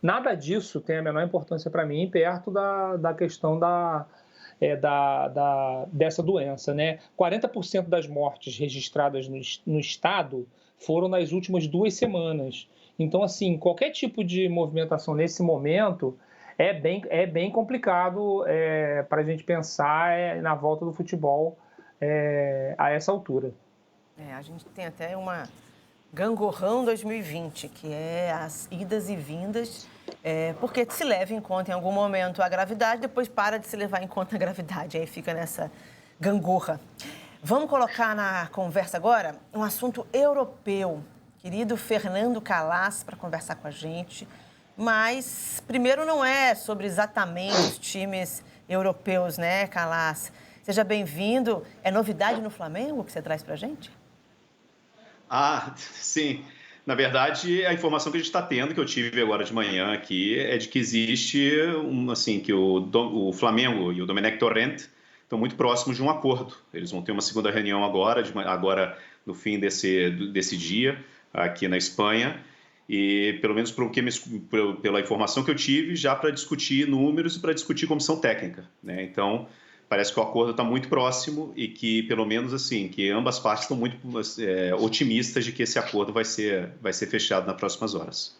Nada disso tem a menor importância para mim perto da questão dessa doença, né? 40% das mortes registradas no estado foram nas últimas 2 semanas. Então, assim, qualquer tipo de movimentação nesse momento é bem complicado para a gente pensar na volta do futebol a essa altura. A gente tem até uma gangorrão 2020, que é as idas e vindas, porque se leva em conta em algum momento a gravidade, depois para de se levar em conta a gravidade, aí fica nessa gangorra. Vamos colocar na conversa agora um assunto europeu. Querido Fernando Calas para conversar com a gente, mas primeiro não é sobre exatamente os times europeus, né, Calas? Seja bem-vindo. É novidade no Flamengo que você traz para a gente? Sim. Na verdade, a informação que a gente está tendo, que eu tive agora de manhã aqui, é de que existe, assim, que o Flamengo e o Domenech Torrent estão muito próximos de um acordo. Eles vão ter uma segunda reunião agora no fim desse dia, aqui na Espanha, e pelo menos pela informação que eu tive, já para discutir números e para discutir comissão técnica, né? Então, parece que o acordo está muito próximo e que, pelo menos assim, que ambas partes estão muito otimistas de que esse acordo vai ser fechado nas próximas horas.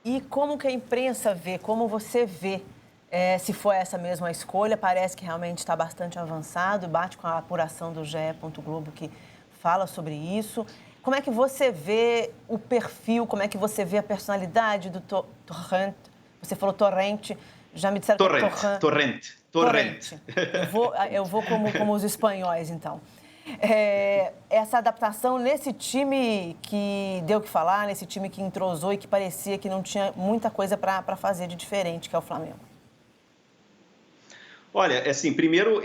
E como que a imprensa vê, como você vê, se for essa mesma escolha? Parece que realmente está bastante avançado, bate com a apuração do GE. Globo que fala sobre isso. Como é que você vê o perfil, como é que você vê a personalidade do Torrent? Você falou Torrente, já me disseram que é Torrent. Eu vou como os espanhóis, então. Essa adaptação nesse time que deu o que falar, nesse time que entrosou e que parecia que não tinha muita coisa para fazer de diferente, que é o Flamengo. Olha, assim, primeiro,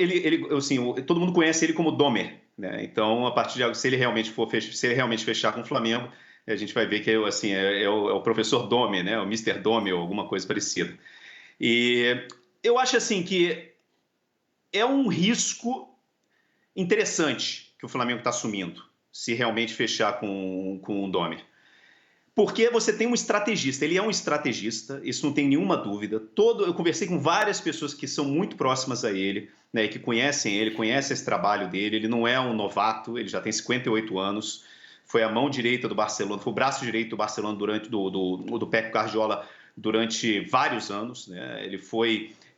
todo mundo conhece ele como Domer, né? Então, a partir de se ele realmente fechar com o Flamengo, a gente vai ver que assim, é o professor Domer, né? O Mister Domer ou alguma coisa parecida. E eu acho assim que é um risco interessante que o Flamengo está assumindo, se realmente fechar com o Domer. Porque você tem um estrategista, ele é um estrategista, isso não tem nenhuma dúvida. Eu conversei com várias pessoas que são muito próximas a ele, né, que conhecem ele, conhecem esse trabalho dele. Ele não é um novato, ele já tem 58 anos, foi a mão direita do Barcelona, foi o braço direito do Barcelona do Pep Guardiola durante vários anos, né?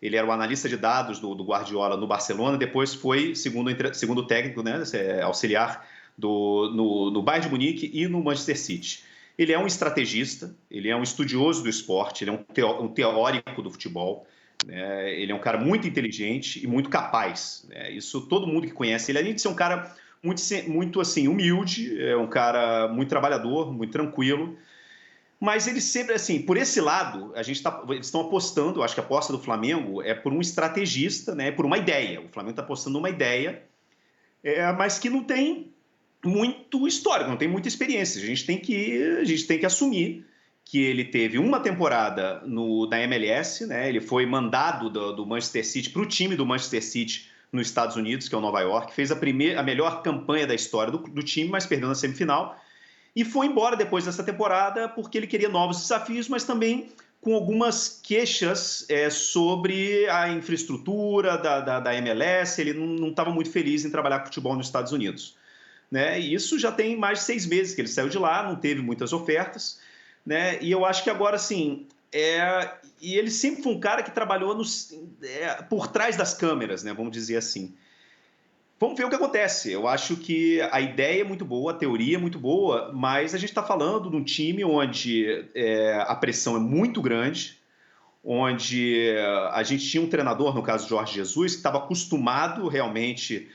Ele era o analista de dados do Guardiola no Barcelona, depois foi, segundo o técnico, né, auxiliar no Bayern de Munique e no Manchester City. Ele é um estrategista, ele é um estudioso do esporte, ele é um teórico do futebol, né? Ele é um cara muito inteligente e muito capaz, né? Isso todo mundo que conhece ele, além de ser um cara muito assim, humilde, é um cara muito trabalhador, muito tranquilo, mas ele sempre, assim, por esse lado, eles estão apostando, eu acho que a aposta do Flamengo é por um estrategista, né? Por uma ideia. O Flamengo está apostando numa ideia, mas que não tem muito histórico, não tem muita experiência. A gente tem que assumir que ele teve uma temporada da MLS, né? Ele foi mandado do Manchester City para o time do Manchester City nos Estados Unidos, que é o Nova York, fez a melhor campanha da história do time, mas perdeu na semifinal, e foi embora depois dessa temporada porque ele queria novos desafios, mas também com algumas queixas sobre a infraestrutura da MLS. Ele não estava muito feliz em trabalhar com futebol nos Estados Unidos, né? E isso já tem mais de 6 meses que ele saiu de lá, não teve muitas ofertas, né? E eu acho que agora, assim, e ele sempre foi um cara que trabalhou por trás das câmeras, né? Vamos dizer assim. Vamos ver o que acontece. Eu acho que a ideia é muito boa, a teoria é muito boa, mas a gente está falando de um time onde a pressão é muito grande, onde a gente tinha um treinador, no caso Jorge Jesus, que estava acostumado realmente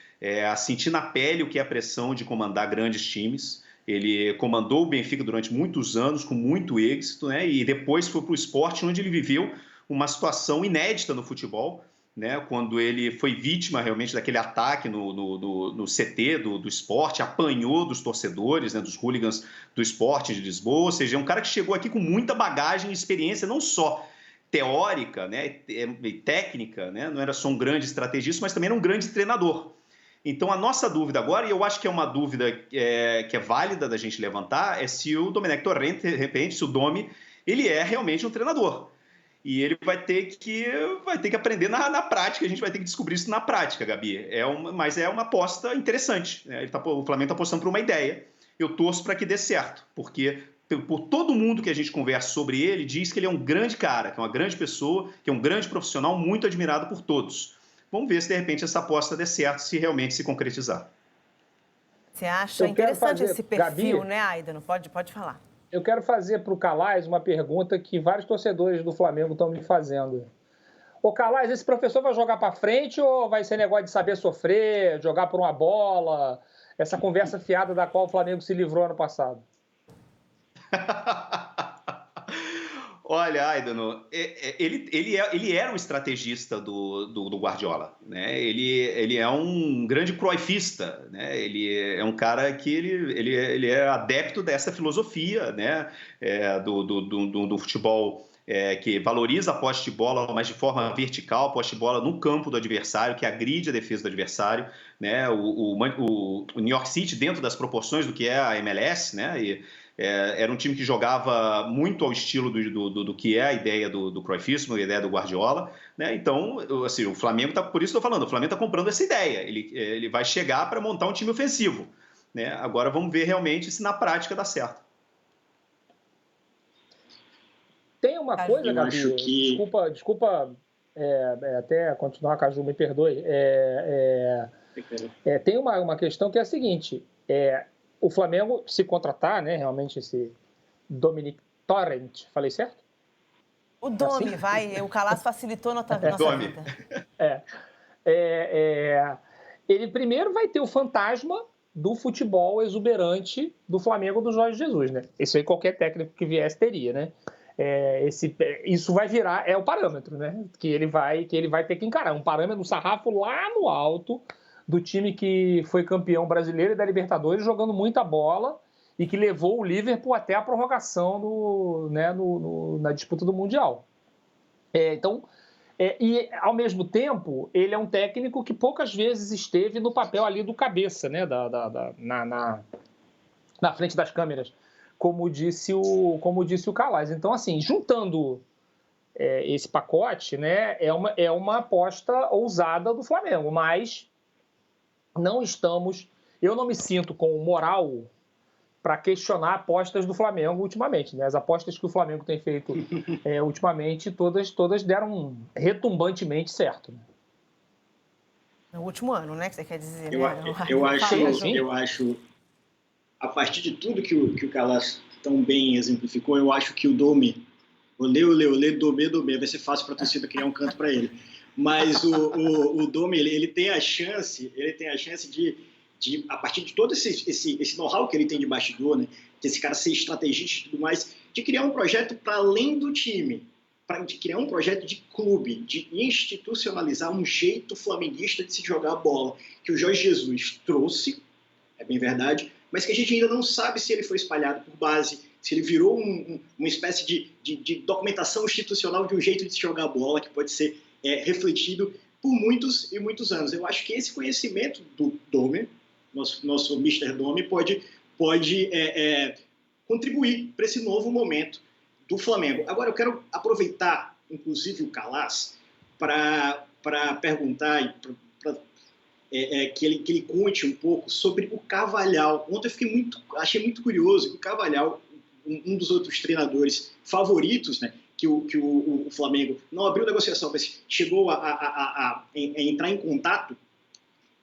a sentir na pele o que é a pressão de comandar grandes times. Ele comandou o Benfica durante muitos anos, com muito êxito, né? E depois foi para o Sport, onde ele viveu uma situação inédita no futebol, né? Quando ele foi vítima realmente daquele ataque no CT do Sport, apanhou dos torcedores, né? Dos hooligans do Sport de Lisboa. Ou seja, é um cara que chegou aqui com muita bagagem e experiência, não só teórica, né, e técnica, né, não era só um grande estrategista, mas também era um grande treinador. Então, a nossa dúvida agora, e eu acho que é uma dúvida que é válida da gente levantar, é se o Domenech Torrent, de repente, se o Domi, ele é realmente um treinador. E ele vai ter que aprender na prática, a gente vai ter que descobrir isso na prática, Gabi. Mas é uma aposta interessante, né? O Flamengo está apostando por uma ideia. Eu torço para que dê certo, porque por todo mundo que a gente conversa sobre ele, diz que ele é um grande cara, que é uma grande pessoa, que é um grande profissional, muito admirado por todos. Vamos ver se, de repente, essa aposta dê certo, se realmente se concretizar. Você acha interessante esse perfil, Gabi, né, Aida? Não pode falar. Eu quero fazer para o Calais uma pergunta que vários torcedores do Flamengo estão me fazendo. Ô, Calais, esse professor vai jogar para frente ou vai ser negócio de saber sofrer, jogar por uma bola, essa conversa fiada da qual o Flamengo se livrou ano passado? Olha, Aidano, ele era um estrategista do Guardiola, né? Ele é um grande cruyffista, né? Ele é um cara que ele é adepto dessa filosofia, né? Do futebol que valoriza a posse de bola, mas de forma vertical, posse de bola no campo do adversário, que agride a defesa do adversário, né? O New York City, dentro das proporções do que é a MLS, né? Era um time que jogava muito ao estilo do que é a ideia do cruyffismo, a ideia do Guardiola, né? Então, assim, o Flamengo está, por isso estou falando, o Flamengo está comprando essa ideia. Ele vai chegar para montar um time ofensivo, né? Agora vamos ver realmente se na prática dá certo. Tem uma coisa, Gabi, desculpa até continuar, Caju, me perdoe. Tem uma questão que é a seguinte: o Flamengo, se contratar, né, realmente esse Dominic Torrent, falei certo? O Domi, assim? O Calais facilitou nossa vida. Ele primeiro vai ter o fantasma do futebol exuberante do Flamengo do Jorge Jesus, né? Isso aí qualquer técnico que viesse teria, né? Isso vai virar, o parâmetro, né? Que ele vai ter que encarar. Um parâmetro, um sarrafo lá no alto do time que foi campeão brasileiro e da Libertadores, jogando muita bola e que levou o Liverpool até a prorrogação na disputa do Mundial. E, ao mesmo tempo, ele é um técnico que poucas vezes esteve no papel ali do cabeça, né? Na frente das câmeras, como disse o Calais. Então, assim, juntando esse pacote, né, é uma aposta ousada do Flamengo, mas eu não me sinto com moral para questionar apostas do Flamengo ultimamente, né? As apostas que o Flamengo tem feito ultimamente, todas deram retumbantemente certo. Né? No último ano, né? Que você quer dizer? Eu acho, a partir de tudo que o Calais tão bem exemplificou, eu acho que o Domi, olê, Domê, vai ser fácil para a torcida criar um canto para ele. Mas o Domi, ele tem a chance de a partir de todo esse know-how que ele tem de bastidor, né, de esse cara ser estrategista e tudo mais, de criar um projeto para além do time, de criar um projeto de clube, de institucionalizar um jeito flamenguista de se jogar a bola, que o Jorge Jesus trouxe, é bem verdade, mas que a gente ainda não sabe se ele foi espalhado por base, se ele virou uma espécie de documentação institucional de um jeito de se jogar a bola, que pode ser refletido por muitos e muitos anos. Eu acho que esse conhecimento do Domi, nosso Mr. Domi, pode contribuir para esse novo momento do Flamengo. Agora, eu quero aproveitar, inclusive, o Calais para perguntar que ele conte um pouco sobre o Carvalhal. Ontem eu achei muito curioso que o Carvalhal, um dos outros treinadores favoritos, né, que o Flamengo não abriu negociação, mas chegou a entrar em contato,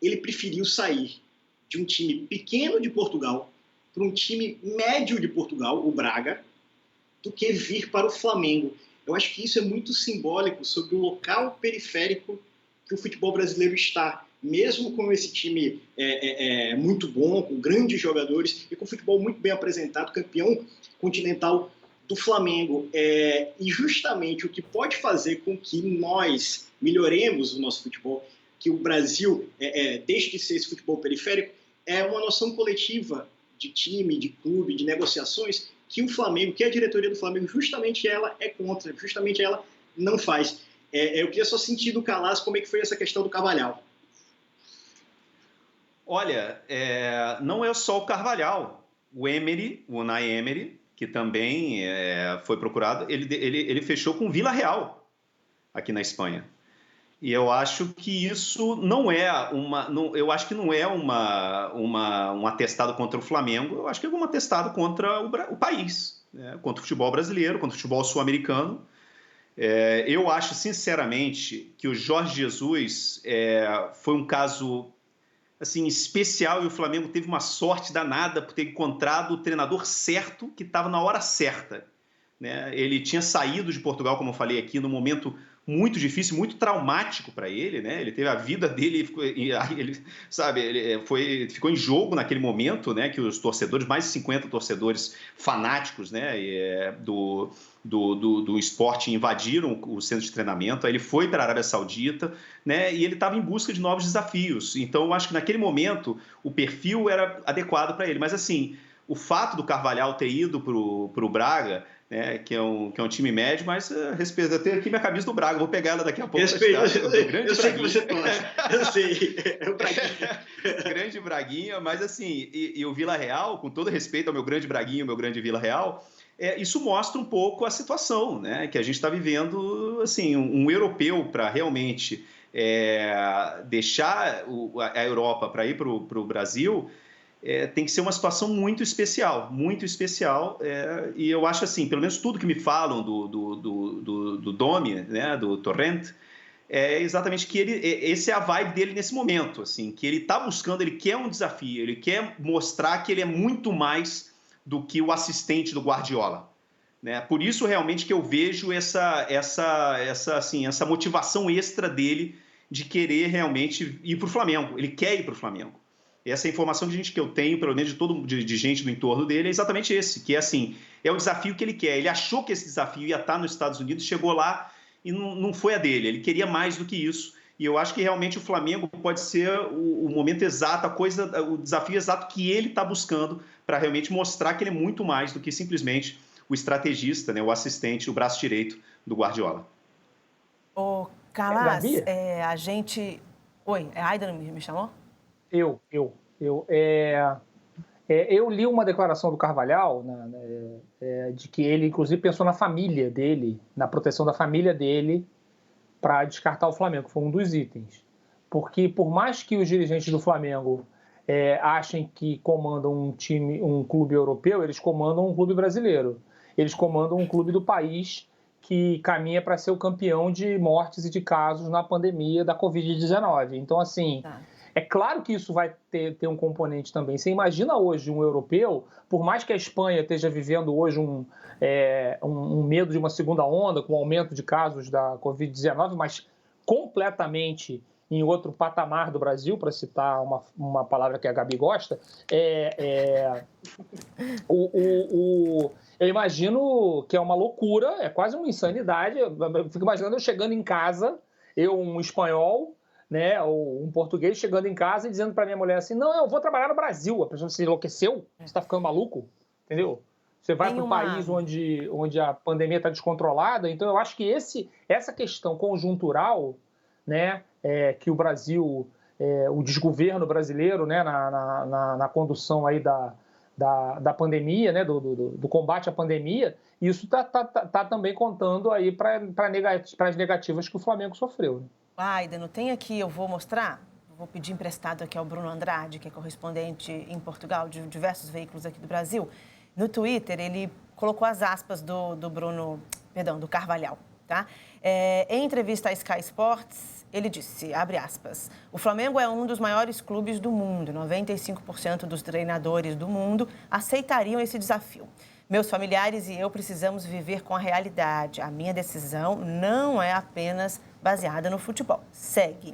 ele preferiu sair de um time pequeno de Portugal para um time médio de Portugal, o Braga, do que vir para o Flamengo. Eu acho que isso é muito simbólico sobre o local periférico que o futebol brasileiro está, mesmo com esse time muito bom, com grandes jogadores e com futebol muito bem apresentado, campeão continental do Flamengo. E justamente o que pode fazer com que nós melhoremos o nosso futebol, que o Brasil deixe de ser esse futebol periférico, é uma noção coletiva de time, de clube, de negociações, que o Flamengo, que a diretoria do Flamengo, justamente ela é contra, justamente ela não faz. Eu queria só sentir do Calais como é que foi essa questão do Carvalhal. Olha, não é só o Carvalhal. O Unai Emery, que também foi procurado, ele fechou com Vila Real aqui na Espanha. E eu acho que isso não é um atestado contra o Flamengo, eu acho que é um atestado contra o país, né? Contra o futebol brasileiro, contra o futebol sul-americano. Eu acho, sinceramente, que o Jorge Jesus foi um caso assim, especial, e o Flamengo teve uma sorte danada por ter encontrado o treinador certo, que estava na hora certa, né? Ele tinha saído de Portugal, como eu falei aqui, num momento muito difícil, muito traumático para ele, né? Ele teve a vida dele, ficou em jogo naquele momento, né? Que os torcedores, mais de 50 torcedores fanáticos, né? Do esporte invadiram o centro de treinamento. Aí ele foi para a Arábia Saudita, né? E ele estava em busca de novos desafios. Então, eu acho que naquele momento o perfil era adequado para ele. Mas assim, o fato do Carvalhal ter ido para o Braga, né, que é um time médio, mas respeito. Eu tenho aqui minha camisa do Braga, vou pegar ela daqui a pouco. Respeito, eu sei que você torce, eu sei, é o Braguinha. Grande Braguinha, mas assim, e o Vila Real, com todo respeito ao meu grande Braguinha, meu grande Vila Real, isso mostra um pouco a situação, né, que a gente está vivendo, assim, um europeu para realmente deixar a Europa para ir para o Brasil. Tem que ser uma situação muito especial, e eu acho assim, pelo menos tudo que me falam do Domi, né, do Torrent, é exatamente que esse é a vibe dele nesse momento, assim, que ele está buscando, ele quer um desafio, ele quer mostrar que ele é muito mais do que o assistente do Guardiola, né? Por isso realmente que eu vejo essa motivação extra dele de querer realmente ir para o Flamengo, ele quer ir para o Flamengo. E essa informação que eu tenho, pelo menos de gente do entorno dele, é exatamente esse, que é assim, é o desafio que ele quer. Ele achou que esse desafio ia estar nos Estados Unidos, chegou lá e não foi a dele. Ele queria mais do que isso. E eu acho que realmente o Flamengo pode ser o momento exato, o desafio exato que ele está buscando para realmente mostrar que ele é muito mais do que simplesmente o estrategista, né, o assistente, o braço direito do Guardiola. Ô, Calas, Gabi? a gente... Oi, a Aida me chamou? Eu li uma declaração do Carvalhal, né, de que ele, inclusive, pensou na família dele, na proteção da família dele, para descartar o Flamengo. Foi um dos itens. Porque, por mais que os dirigentes do Flamengo achem que comandam um clube europeu, eles comandam um clube brasileiro. Eles comandam um clube do país que caminha para ser o campeão de mortes e de casos na pandemia da Covid-19. Então, assim... É claro que isso vai ter um componente também. Você imagina hoje um europeu, por mais que a Espanha esteja vivendo hoje um medo de uma segunda onda, com o aumento de casos da Covid-19, mas completamente em outro patamar do Brasil, para citar uma palavra que a Gabi gosta, eu imagino que é uma loucura, é quase uma insanidade. Eu fico imaginando eu chegando em casa, um espanhol, né, ou um português chegando em casa e dizendo para minha mulher assim, não, eu vou trabalhar no Brasil. A pessoa se enlouqueceu? Você está ficando maluco? Entendeu? Você vai para um país onde a pandemia está descontrolada. Então, eu acho que essa questão conjuntural, né, que o Brasil, o desgoverno brasileiro, né, na condução aí da pandemia, né, do combate à pandemia, isso tá também contando aí para as negativas que o Flamengo sofreu, né? Aida, não tem aqui, eu vou mostrar, vou pedir emprestado aqui ao Bruno Andrade, que é correspondente em Portugal, de diversos veículos aqui do Brasil. No Twitter, ele colocou as aspas do Carvalhal, tá? Em entrevista à Sky Sports, ele disse, abre aspas, o Flamengo é um dos maiores clubes do mundo, 95% dos treinadores do mundo aceitariam esse desafio. Meus familiares e eu precisamos viver com a realidade. A minha decisão não é apenas baseada no futebol. Segue.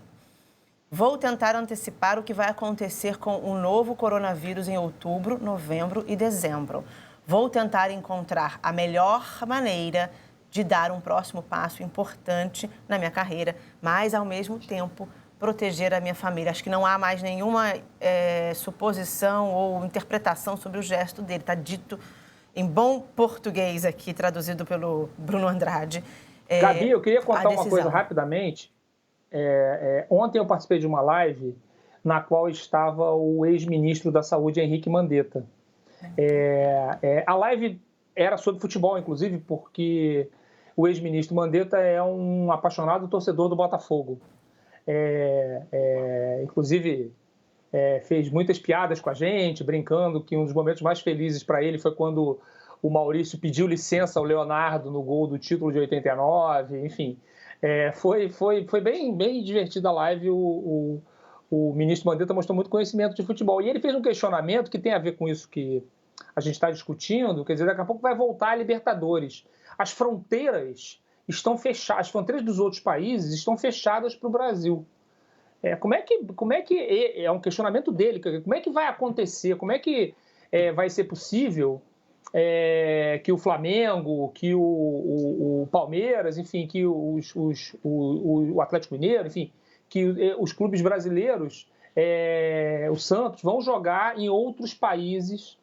Vou tentar antecipar o que vai acontecer com o novo coronavírus em outubro, novembro e dezembro. Vou tentar encontrar a melhor maneira de dar um próximo passo importante na minha carreira, mas, ao mesmo tempo, proteger a minha família. Acho que não há mais nenhuma suposição ou interpretação sobre o gesto dele. Está dito em bom português aqui, traduzido pelo Bruno Andrade. Gabi, eu queria contar uma coisa rapidamente. Ontem eu participei de uma live na qual estava o ex-ministro da Saúde, Henrique Mandetta. A live era sobre futebol, inclusive, porque o ex-ministro Mandetta é um apaixonado torcedor do Botafogo. Inclusive, fez muitas piadas com a gente, brincando que um dos momentos mais felizes para ele foi quando o Maurício pediu licença ao Leonardo no gol do título de 89, enfim. Foi bem divertida a live. O ministro Mandetta mostrou muito conhecimento de futebol. E ele fez um questionamento que tem a ver com isso que a gente está discutindo, quer dizer, daqui a pouco vai voltar a Libertadores. As fronteiras estão fechadas, as fronteiras dos outros países estão fechadas para o Brasil. Como é que é um questionamento dele, como é que vai acontecer, como é que vai ser possível que o Flamengo, que o Palmeiras, enfim, que o Atlético Mineiro, enfim, que os clubes brasileiros, o Santos, vão jogar em outros países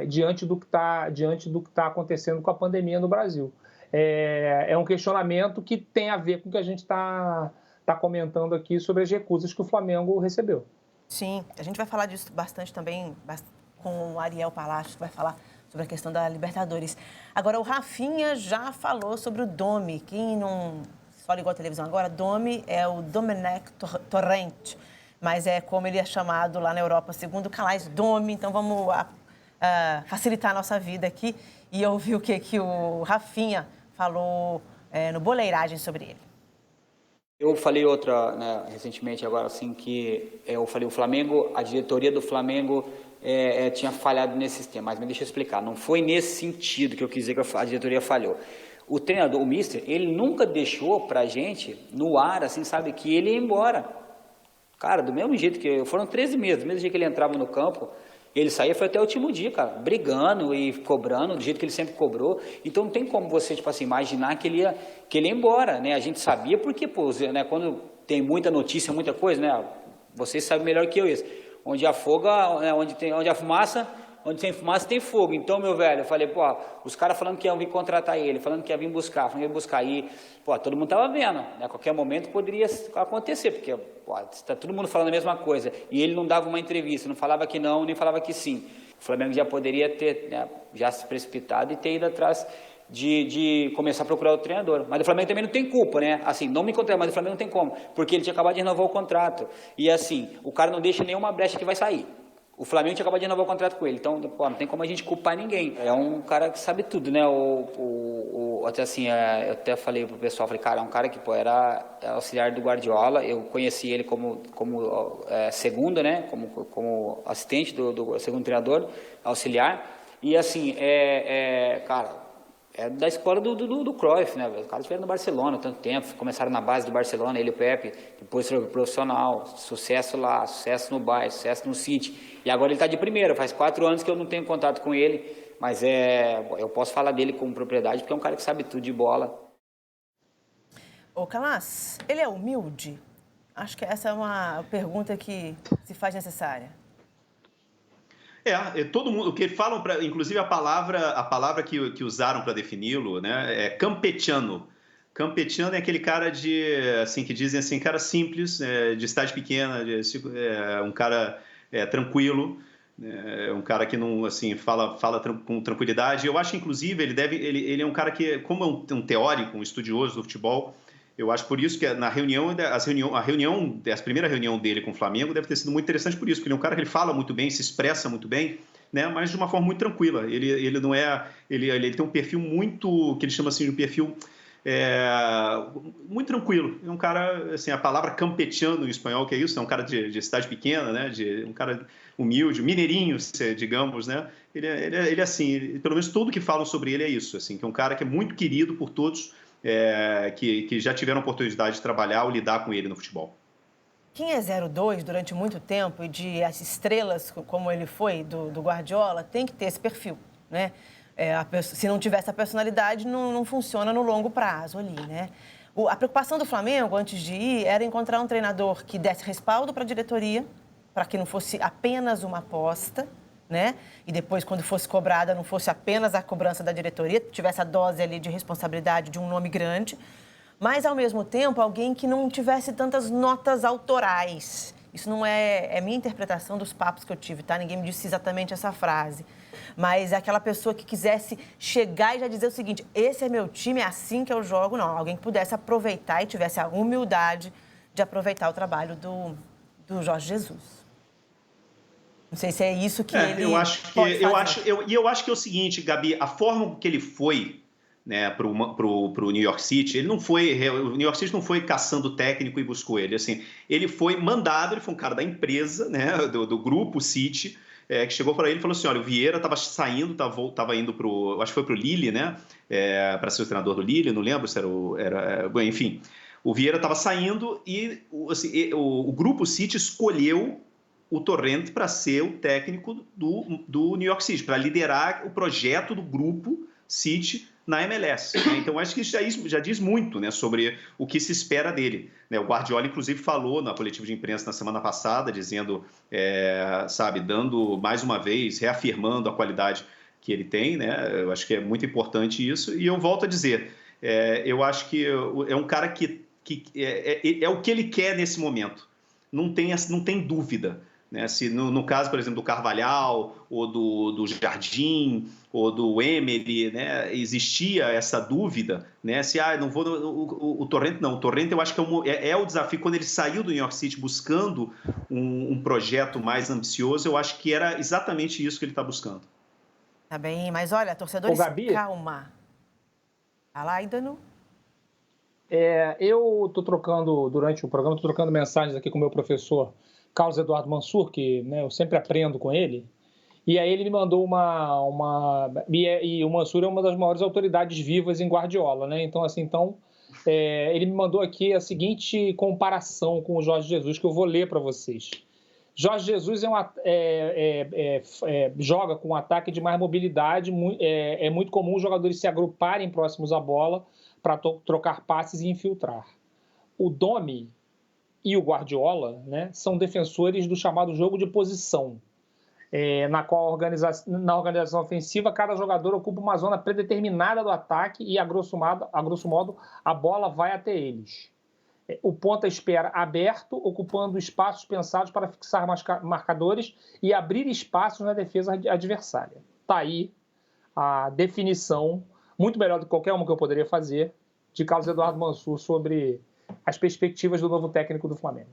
diante do que está acontecendo com a pandemia no Brasil. É um questionamento que tem a ver com o que a gente está comentando aqui sobre as recusas que o Flamengo recebeu. Sim, a gente vai falar disso bastante também com o Ariel Palacio, que vai falar sobre a questão da Libertadores. Agora, o Rafinha já falou sobre o Domi. Quem não só ligou a televisão agora, Domi é o Domenech Torrent, mas é como ele é chamado lá na Europa, segundo o Calais, Domi. Então, vamos facilitar a nossa vida aqui e ouvir o que o Rafinha falou no Boleiragem sobre ele. Eu falei recentemente agora, assim, que eu falei o Flamengo, a diretoria do Flamengo tinha falhado nesse sistema, mas deixa eu explicar, não foi nesse sentido que eu quis dizer que a diretoria falhou. O treinador, o Mister, ele nunca deixou pra gente no ar, assim, sabe, que ele ia embora. Cara, do mesmo jeito foram 13 meses, do mesmo jeito que ele entrava no campo, ele saía, foi até o último dia, cara, brigando e cobrando, do jeito que ele sempre cobrou. Então não tem como você, tipo assim, imaginar que ele ia embora, né? A gente sabia porque, né, quando tem muita notícia, muita coisa, né? Vocês sabem melhor que eu isso. Onde há fogo, né, onde há fumaça, onde tem fumaça tem fogo. Então, meu velho, eu falei, os caras falando que iam vir contratar ele, falando que ia vir buscar, falando que ia buscar aí, todo mundo tava vendo, né? A qualquer momento poderia acontecer, porque, está todo mundo falando a mesma coisa, e ele não dava uma entrevista, não falava que não, nem falava que sim. O Flamengo já poderia ter, né, já se precipitado e ter ido atrás de começar a procurar o treinador. Mas o Flamengo também não tem culpa, né? Assim, não me encontrei, mas o Flamengo não tem como, porque ele tinha acabado de renovar o contrato. E assim, o cara não deixa nenhuma brecha que vai sair. O Flamengo tinha acabado de renovar o contrato com ele, então não tem como a gente culpar ninguém. É um cara que sabe tudo, né? Até assim, eu até falei pro pessoal, cara, é um cara que era auxiliar do Guardiola, eu conheci ele como segundo, né? Como assistente do segundo treinador, auxiliar, e assim, cara, é da escola do Cruyff, né? Os caras estiveram no Barcelona há tanto tempo, começaram na base do Barcelona, ele e o Pepe, depois foi profissional, sucesso lá, sucesso no Bayern, sucesso no City, e agora ele está de primeira, faz 4 anos que eu não tenho contato com ele, mas eu posso falar dele com propriedade, porque é um cara que sabe tudo de bola. Ô, Calas, ele é humilde? Acho que essa é uma pergunta que se faz necessária. Todo mundo, o que falam, inclusive a palavra que usaram para defini-lo, né, é campechano. Campechano é aquele cara que dizem assim, cara simples, de cidade pequena, um cara tranquilo, um cara que não, assim, fala com tranquilidade. Eu acho, inclusive, ele é um cara que, como é um teórico, um estudioso do futebol, eu acho por isso que na a primeira reunião dele com o Flamengo deve ter sido muito interessante por isso, porque ele é um cara que ele fala muito bem, se expressa muito bem, né, mas de uma forma muito tranquila. Ele não ele tem um perfil muito, que ele chama assim de um perfil muito tranquilo. É um cara, assim, a palavra campechano em espanhol, que é isso, é um cara de cidade pequena, né, um cara humilde, mineirinho, digamos, né. Ele assim, pelo menos tudo que falam sobre ele é isso, assim, que é um cara que é muito querido por todos. Que já tiveram oportunidade de trabalhar ou lidar com ele no futebol. Quem é 02 durante muito tempo e de as estrelas, como ele foi, do Guardiola, tem que ter esse perfil, né? Se não tiver essa personalidade, não funciona no longo prazo ali, né? A preocupação do Flamengo, antes de ir, era encontrar um treinador que desse respaldo para a diretoria, para que não fosse apenas uma aposta, né? E depois, quando fosse cobrada, não fosse apenas a cobrança da diretoria, tivesse a dose ali de responsabilidade de um nome grande, mas, ao mesmo tempo, alguém que não tivesse tantas notas autorais. Isso não é minha interpretação dos papos que eu tive, tá? Ninguém me disse exatamente essa frase. Mas é aquela pessoa que quisesse chegar e já dizer o seguinte, esse é meu time, é assim que eu jogo. Não, alguém que pudesse aproveitar e tivesse a humildade de aproveitar o trabalho do Jorge Jesus. Não sei se é isso que ele eu acho que é o seguinte, Gabi, a forma que ele foi, né, pro New York City, o New York City não foi caçando técnico e buscou ele, assim, ele foi mandado, ele foi um cara da empresa, né, do grupo City, que chegou para ele e falou assim, olha, o Vieira estava saindo, estava indo eu acho que foi pro Lille, né, para ser o treinador do Lille, não lembro se enfim, o Vieira estava saindo e assim, o grupo City escolheu o Torrent para ser o técnico do New York City, para liderar o projeto do grupo City na MLS. Né? Então, acho que isso já diz muito, né, sobre o que se espera dele. Né? O Guardiola, inclusive, falou na coletiva de imprensa na semana passada, dizendo, dando mais uma vez, reafirmando a qualidade que ele tem. Né? Eu acho que é muito importante isso. E eu volto a dizer, eu acho que é um cara que é o que ele quer nesse momento. Não tem dúvida. Né? Se no caso, por exemplo, do Carvalhal, ou do Jardim, ou do Emery, né? Existia essa dúvida, né? Se não vou o Torrent, não. O Torrent eu acho que é o desafio. Quando ele saiu do New York City buscando um projeto mais ambicioso, eu acho que era exatamente isso que ele está buscando. Tá bem, mas olha, torcedores, Gabi, calma. Fala aí, Danu. Eu estou trocando, durante o programa, mensagens aqui com o meu professor Carlos Eduardo Mansur, que, né, eu sempre aprendo com ele, e aí ele me mandou e o Mansur é uma das maiores autoridades vivas em Guardiola, né? Então, ele me mandou aqui a seguinte comparação com o Jorge Jesus, que eu vou ler para vocês. Jorge Jesus joga com um ataque de mais mobilidade, é muito comum os jogadores se agruparem próximos à bola para trocar passes e infiltrar. O Domi e o Guardiola, né, são defensores do chamado jogo de posição, na qual na organização ofensiva cada jogador ocupa uma zona predeterminada do ataque e, a grosso modo, a bola vai até eles. O ponta espera aberto, ocupando espaços pensados para fixar marcadores e abrir espaços na defesa adversária. Está aí a definição, muito melhor do que qualquer uma que eu poderia fazer, de Carlos Eduardo Mansur sobre as perspectivas do novo técnico do Flamengo.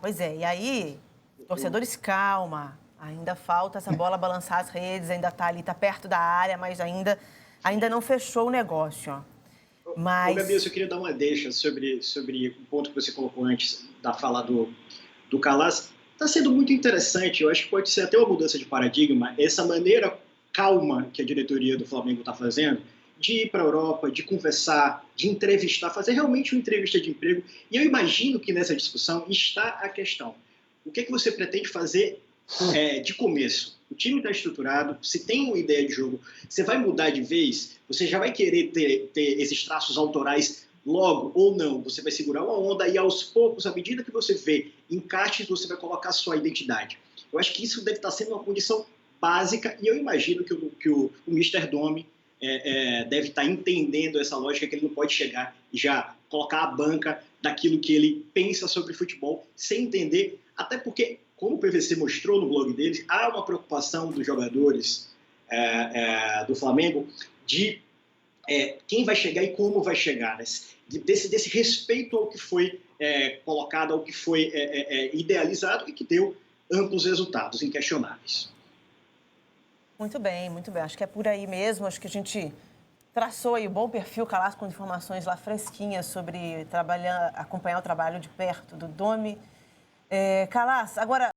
Pois é. E aí, torcedores, calma. Ainda falta essa bola balançar as redes, ainda está ali, está perto da área, mas ainda não fechou o negócio. Ó. Mas... Gabi, eu só queria dar uma deixa sobre o ponto que você colocou antes da fala do Calas. Está sendo muito interessante, eu acho que pode ser até uma mudança de paradigma, essa maneira calma que a diretoria do Flamengo está fazendo, de ir para a Europa, de conversar, de entrevistar, fazer realmente uma entrevista de emprego. E eu imagino que nessa discussão está a questão. O que você pretende fazer de começo? O time está estruturado, se tem uma ideia de jogo, você vai mudar de vez? Você já vai querer ter esses traços autorais logo ou não? Você vai segurar uma onda e aos poucos, à medida que você vê encaixes, você vai colocar a sua identidade. Eu acho que isso deve estar sendo uma condição básica e eu imagino que o Mr. Domi deve estar entendendo essa lógica, que ele não pode chegar e já colocar a banca daquilo que ele pensa sobre futebol sem entender, até porque, como o PVC mostrou no blog deles, há uma preocupação dos jogadores do Flamengo de quem vai chegar e como vai chegar, né? desse respeito ao que foi colocado, ao que foi idealizado e que deu amplos resultados inquestionáveis. Muito bem, muito bem. Acho que é por aí mesmo. Acho que a gente traçou aí um bom perfil, Calas, com informações lá fresquinhas sobre acompanhar o trabalho de perto do Domi. Calas, agora